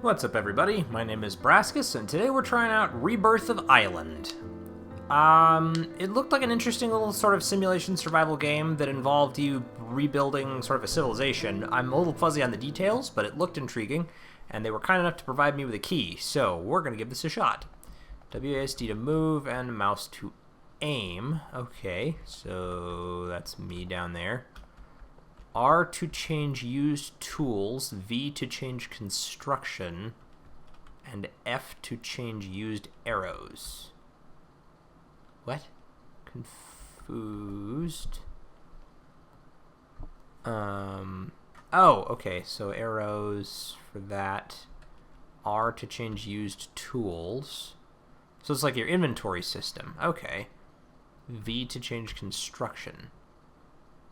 What's up, everybody? My name is Brascus, and today we're trying out Rebirth of Island. It looked like an interesting little sort of simulation survival game that involved you rebuilding sort of a civilization. I'm a little fuzzy on the details, but it looked intriguing, and they were kind enough to provide me with a key, so we're going to give this a shot. WASD to move, and mouse to aim. Okay, so that's me down there. R to change used tools, V to change construction, and F to change used arrows. What? Confused. Oh, okay, so arrows for that. R to change used tools. So it's like your inventory system. Okay. V to change construction.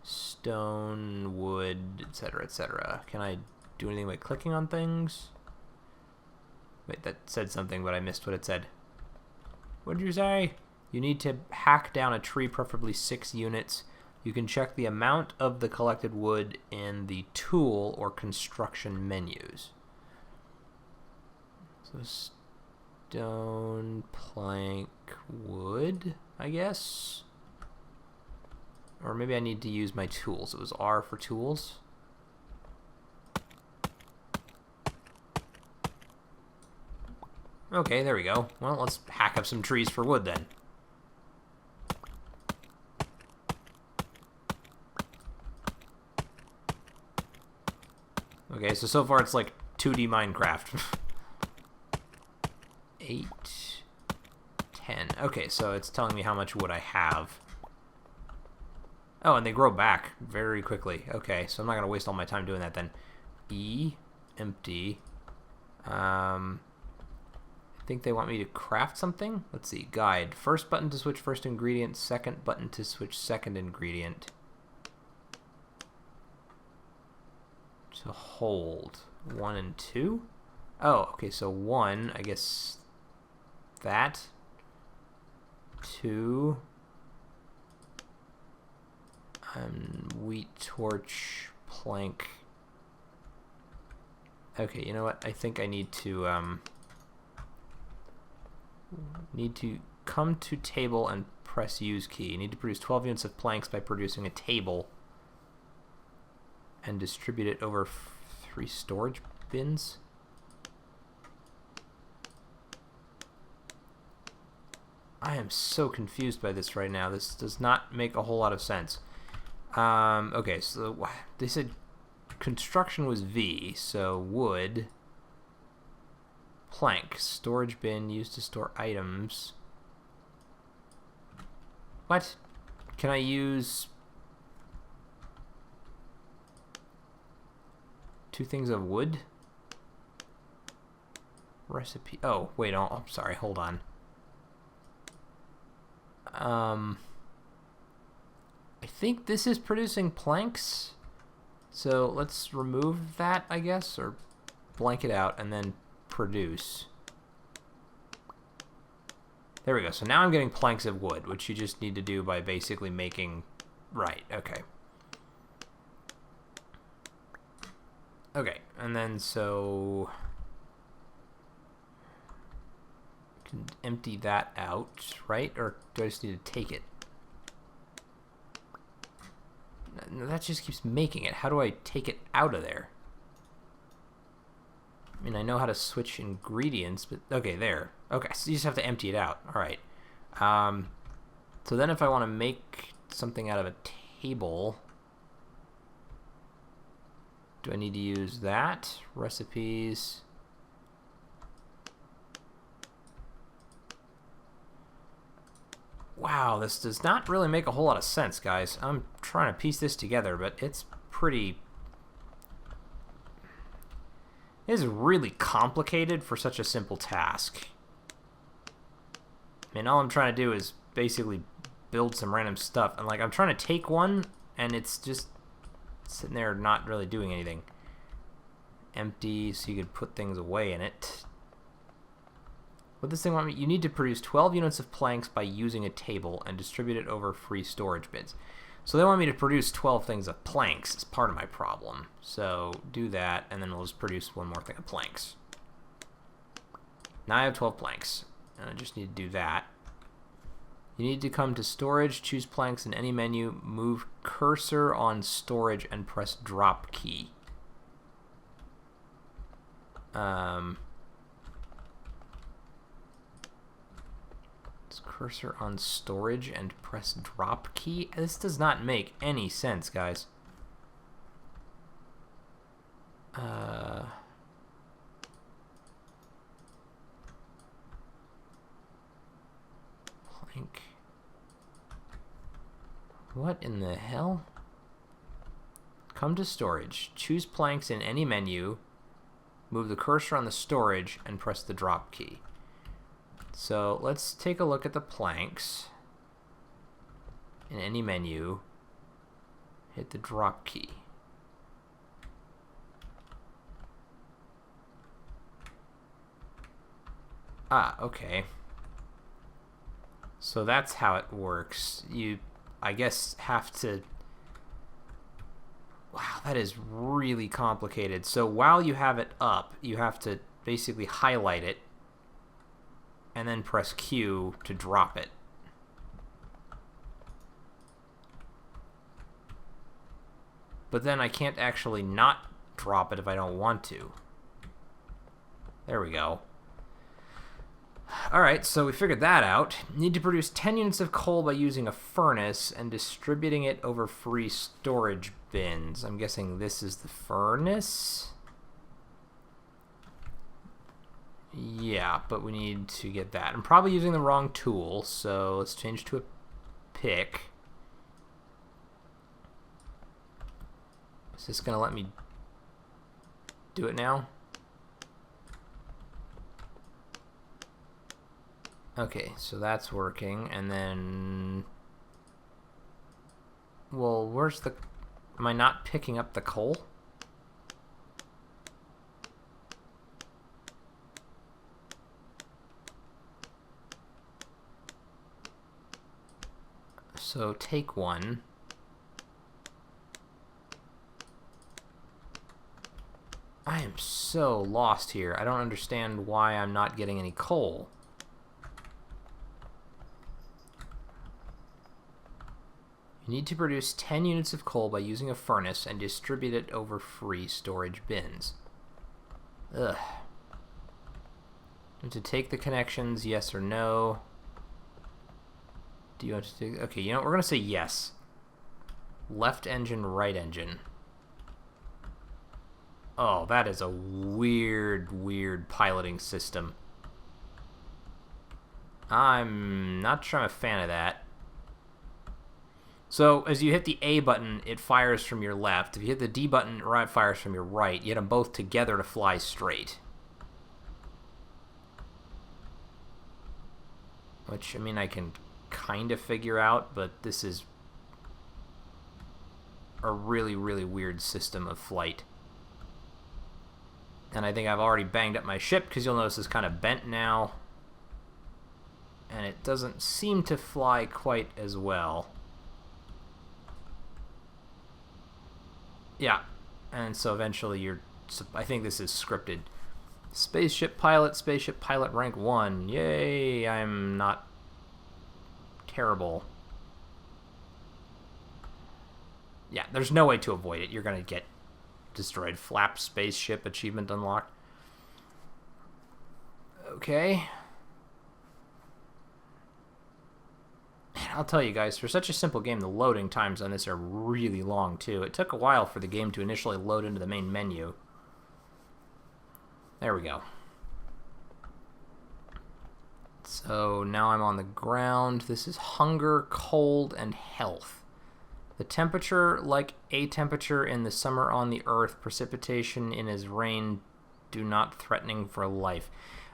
Stone, wood, etc., etc. Can I do anything by clicking on things? Wait, that said something, but I missed what it said. What did you say? You need to hack down a tree, preferably 6 units. You can check the amount of the collected wood in the tool or construction menus. So stone, plank, wood, I guess? Or maybe I need to use my tools. It was R for tools. Okay, there we go. Well, let's hack up some trees for wood then. Okay, so far it's like 2D Minecraft. 8, 10. Okay, so it's telling me how much wood I have. Oh, and they grow back very quickly. Okay, so I'm not going to waste all my time doing that then. E, empty. I think they want me to craft something. Let's see, guide. First button to switch first ingredient, second button to switch second ingredient. To hold. 1 and 2? Oh, okay, so 1, I guess that. 2... wheat, torch, plank. Okay, you know what? I think I need to come to table and press use key. You need to produce 12 units of planks by producing a table and distribute it over 3 storage bins. I am so confused by this right now. This does not make a whole lot of sense. Okay, so they said construction was V, so wood, plank, storage bin used to store items. What? Can I use 2 things of wood? Recipe. Oh, wait, I'm sorry, hold on. I think this is producing planks, so let's remove that, I guess, or blank it out and then produce. There we go. So now I'm getting planks of wood, which you just need to do by basically making... Right, okay. Okay, and then so... I can empty that out, right? Or do I just need to take it? No, that just keeps making it. How do I take it out of there? I mean, I know how to switch ingredients, but... Okay, there. Okay, so you just have to empty it out. Alright. So then if I want to make something out of a table... Do I need to use that? Recipes... Wow, this does not really make a whole lot of sense, guys. I'm trying to piece this together, but it's pretty... It is really complicated for such a simple task. I mean, all I'm trying to do is basically build some random stuff. And, like, I'm trying to take one, and it's just sitting there not really doing anything. Empty, so you could put things away in it. What this thing want me? You need to produce 12 units of planks by using a table and distribute it over free storage bins. So they want me to produce 12 things of planks as part of my problem. So do that, and then we'll just produce one more thing of planks. Now I have 12 planks. I just need to do that. You need to come to storage, choose planks in any menu, move cursor on storage, and press drop key. It's cursor on storage and press drop key? This does not make any sense, guys. Plank. What in the hell? Come to storage. Choose planks in any menu. Move the cursor on the storage and press the drop key. So let's take a look at the planks. In any menu, hit the drop key. Ah, okay. So that's how it works. You, I guess, have to... Wow, that is really complicated. So while you have it up, you have to basically highlight it and then press Q to drop it. But then I can't actually not drop it if I don't want to. There we go. Alright, so we figured that out. You need to produce 10 units of coal by using a furnace and distributing it over free storage bins. I'm guessing this is the furnace? Yeah, but we need to get that. I'm probably using the wrong tool, so let's change to a pick. Is this going to let me do it now? Okay, so that's working, and then... Well, where's the... Am I not picking up the coal? So take one. I am so lost here. I don't understand why I'm not getting any coal. You need to produce 10 units of coal by using a furnace and distribute it over free storage bins. Ugh. And to take the connections, yes or no. Do you want to do... Okay, you know what? We're going to say yes. Left engine, right engine. Oh, that is a weird, weird piloting system. I'm not sure I'm a fan of that. So, as you hit the A button, it fires from your left. If you hit the D button, it fires from your right. You hit them both together to fly straight. Which, I mean, I can kind of figure out, but this is a really, really weird system of flight. And I think I've already banged up my ship, because you'll notice it's kind of bent now. And it doesn't seem to fly quite as well. Yeah, and so eventually you're... I think this is scripted. Spaceship pilot rank 1. Yay, I'm not terrible. Yeah, there's no way to avoid it. You're going to get destroyed. Flap spaceship achievement unlocked. Okay. I'll tell you guys, for such a simple game, the loading times on this are really long, too. It took a while for the game to initially load into the main menu. There we go. So now I'm on the ground. This is hunger, cold, and health. The temperature, like a temperature in the summer on the earth, precipitation in as rain, do not threatening for life.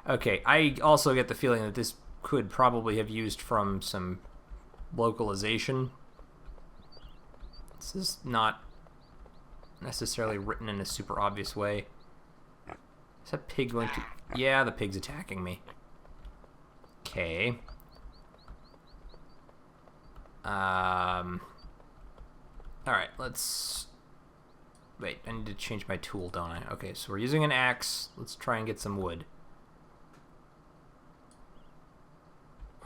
Okay, I also get the feeling that this could probably have used from some localization. This is not necessarily written in a super obvious way. Is that pig going to... Yeah, the pig's attacking me. Okay. Alright, let's... Wait, I need to change my tool, don't I? Okay, so we're using an axe. Let's try and get some wood.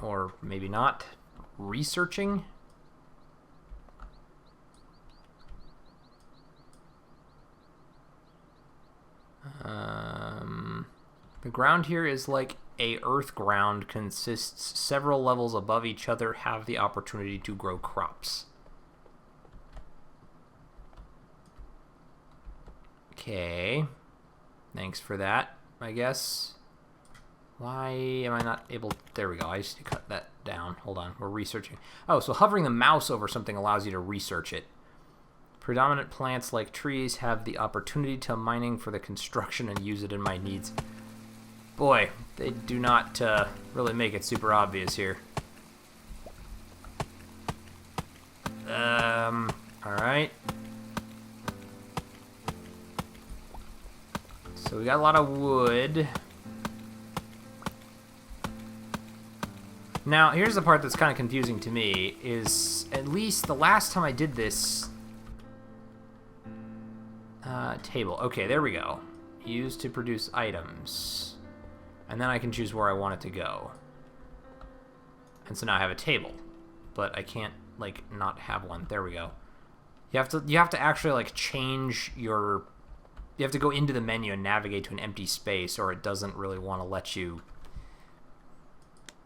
Or maybe not. Researching? The ground here is like a earth ground, consists several levels above each other, have the opportunity to grow crops. Okay. Thanks for that, I guess. Why am I not able... There we go. I used to cut that down. Hold on. We're researching. Oh, so hovering the mouse over something allows you to research it. Predominant plants like trees have the opportunity to mining for the construction and use it in my needs. Boy, they do not really make it super obvious here. Alright. So we got a lot of wood. Now, here's the part that's kind of confusing to me, is at least the last time I did this... table. Okay, there we go. Used to produce items. And then I can choose where I want it to go. And so now I have a table. But I can't, like, not have one. There we go. You have to actually, like, change your... You have to go into the menu and navigate to an empty space, or it doesn't really want to let you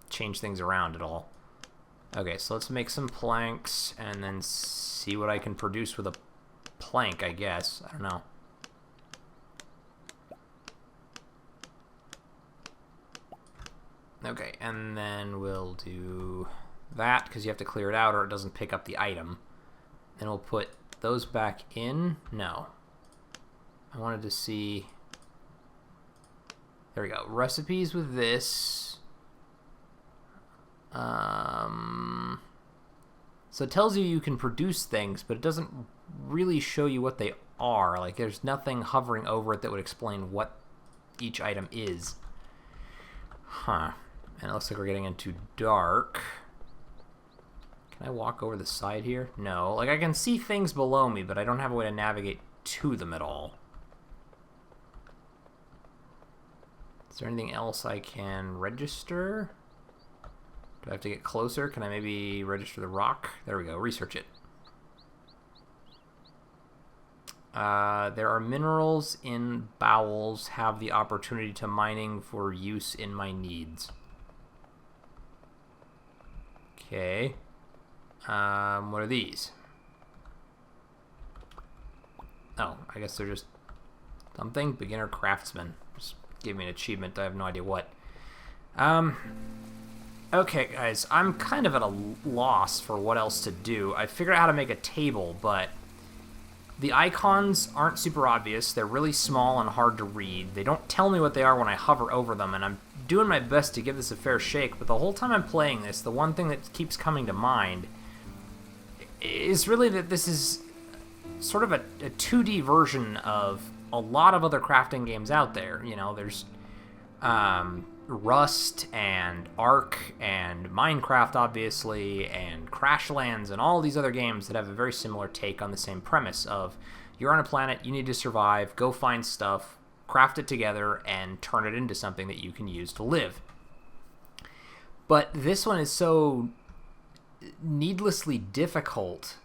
change things around at all. Okay, so let's make some planks and then see what I can produce with a plank, I guess. I don't know. Okay, and then we'll do that, because you have to clear it out or it doesn't pick up the item. Then we'll put those back in. No. I wanted to see... There we go. Recipes with this. So it tells you can produce things, but it doesn't really show you what they are. Like, there's nothing hovering over it that would explain what each item is. Huh. And it looks like we're getting into dark. Can I walk over the side here? No. Like, I can see things below me, but I don't have a way to navigate to them at all. Is there anything else I can register? Do I have to get closer? Can I maybe register the rock? There we go. Research it. There are minerals in bowels. Have the opportunity to mining for use in my needs. Okay. What are these? Oh, I guess they're just something. Beginner craftsman. Just give me an achievement. I have no idea what. Okay, guys. I'm kind of at a loss for what else to do. I figured out how to make a table, but the icons aren't super obvious. They're really small and hard to read. They don't tell me what they are when I hover over them, and I'm doing my best to give this a fair shake, but the whole time I'm playing this, the one thing that keeps coming to mind is really that this is sort of a 2D version of a lot of other crafting games out there. You know, there's Rust and Ark and Minecraft, obviously, and Crashlands and all these other games that have a very similar take on the same premise of you're on a planet, you need to survive, go find stuff, craft it together, and turn it into something that you can use to live. But this one is so needlessly difficult,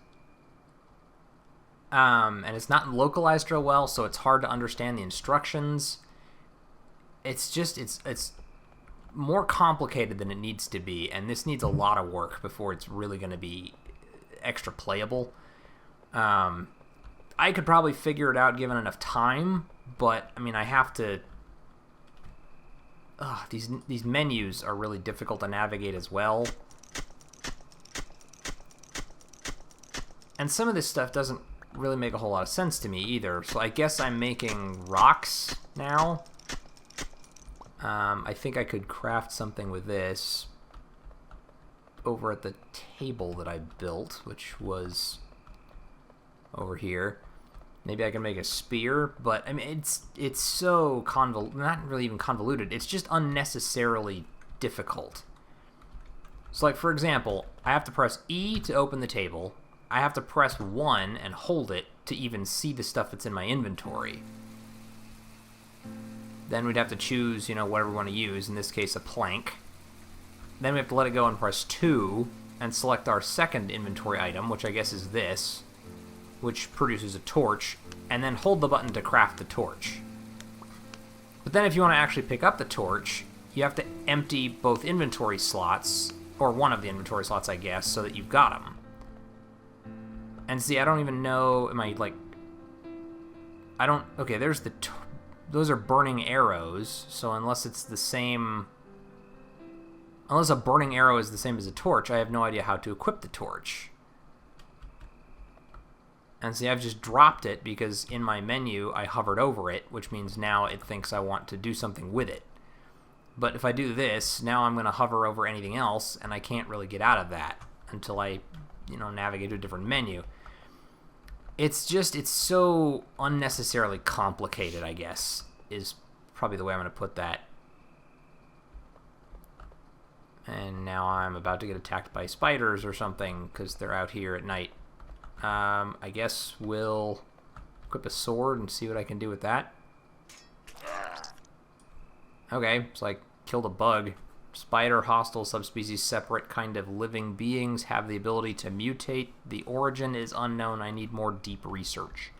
and it's not localized real well, so it's hard to understand the instructions. It's just, it's more complicated than it needs to be, and this needs a lot of work before it's really going to be extra playable. I could probably figure it out given enough time, but I mean, I have to... these menus are really difficult to navigate as well. And some of this stuff doesn't really make a whole lot of sense to me either, so I guess I'm making rocks now. I think I could craft something with this over at the table that I built, which was over here. Maybe I can make a spear, but I mean, it's so not really even convoluted. It's just unnecessarily difficult. So, like, for example, I have to press E to open the table. I have to press 1 and hold it to even see the stuff that's in my inventory. Then we'd have to choose, you know, whatever we want to use. In this case, a plank. Then we have to let it go and press 2 and select our second inventory item, which I guess is this, which produces a torch, and then hold the button to craft the torch. But then if you want to actually pick up the torch, you have to empty both inventory slots, or one of the inventory slots, I guess, so that you've got them. And see, I don't even know, am I, like... I don't... Okay, there's the... Those are burning arrows, so unless it's the same... Unless a burning arrow is the same as a torch, I have no idea how to equip the torch. And see, I've just dropped it because in my menu I hovered over it, which means now it thinks I want to do something with it. But if I do this, now I'm going to hover over anything else, and I can't really get out of that until I, navigate to a different menu. It's so unnecessarily complicated, I guess, is probably the way I'm going to put that. And now I'm about to get attacked by spiders or something, because they're out here at night. I guess we'll equip a sword and see what I can do with that. Okay, so I killed a bug. Spider, hostile, subspecies, separate kind of living beings have the ability to mutate. The origin is unknown. I need more deep research.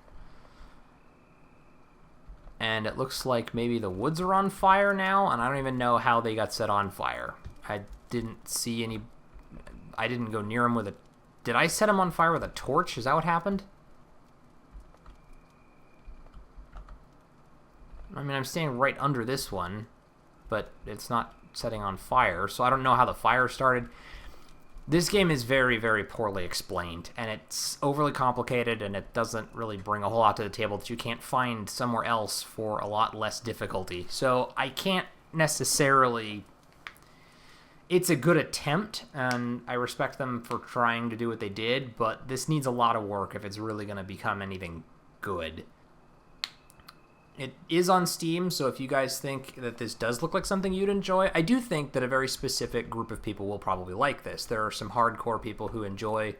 And it looks like maybe the woods are on fire now, and I don't even know how they got set on fire. I didn't see any... I didn't go near them with a... Did I set them on fire with a torch? Is that what happened? I mean, I'm standing right under this one, but it's not setting on fire, so I don't know how the fire started. This game is very, very poorly explained, and it's overly complicated, and it doesn't really bring a whole lot to the table that you can't find somewhere else for a lot less difficulty. So I can't necessarily... It's a good attempt, and I respect them for trying to do what they did, but this needs a lot of work if it's really going to become anything good. It is on Steam, so if you guys think that this does look like something you'd enjoy, I do think that a very specific group of people will probably like this. There are some hardcore people who enjoy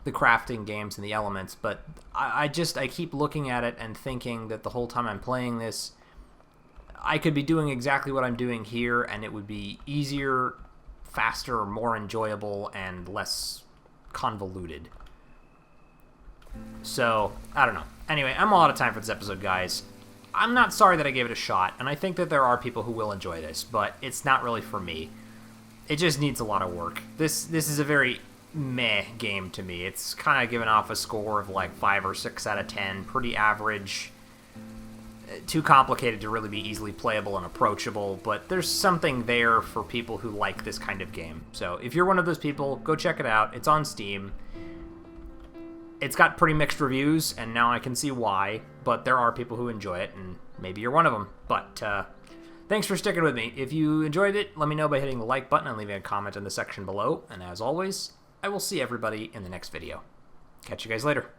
the crafting games and the elements, but I keep looking at it and thinking that the whole time I'm playing this, I could be doing exactly what I'm doing here, and it would be easier, faster, more enjoyable, and less convoluted. So, I don't know. Anyway, I'm all out of time for this episode, guys. I'm not sorry that I gave it a shot, and I think that there are people who will enjoy this, but it's not really for me. It just needs a lot of work. This is a very meh game to me. It's kind of giving off a score of like 5 or 6 out of 10. Pretty average. Too complicated to really be easily playable and approachable, but there's something there for people who like this kind of game. So if you're one of those people, go check it out. It's on Steam. It's got pretty mixed reviews, and now I can see why, but there are people who enjoy it, and maybe you're one of them. But thanks for sticking with me. If you enjoyed it, let me know by hitting the like button and leaving a comment in the section below. And as always, I will see everybody in the next video. Catch you guys later.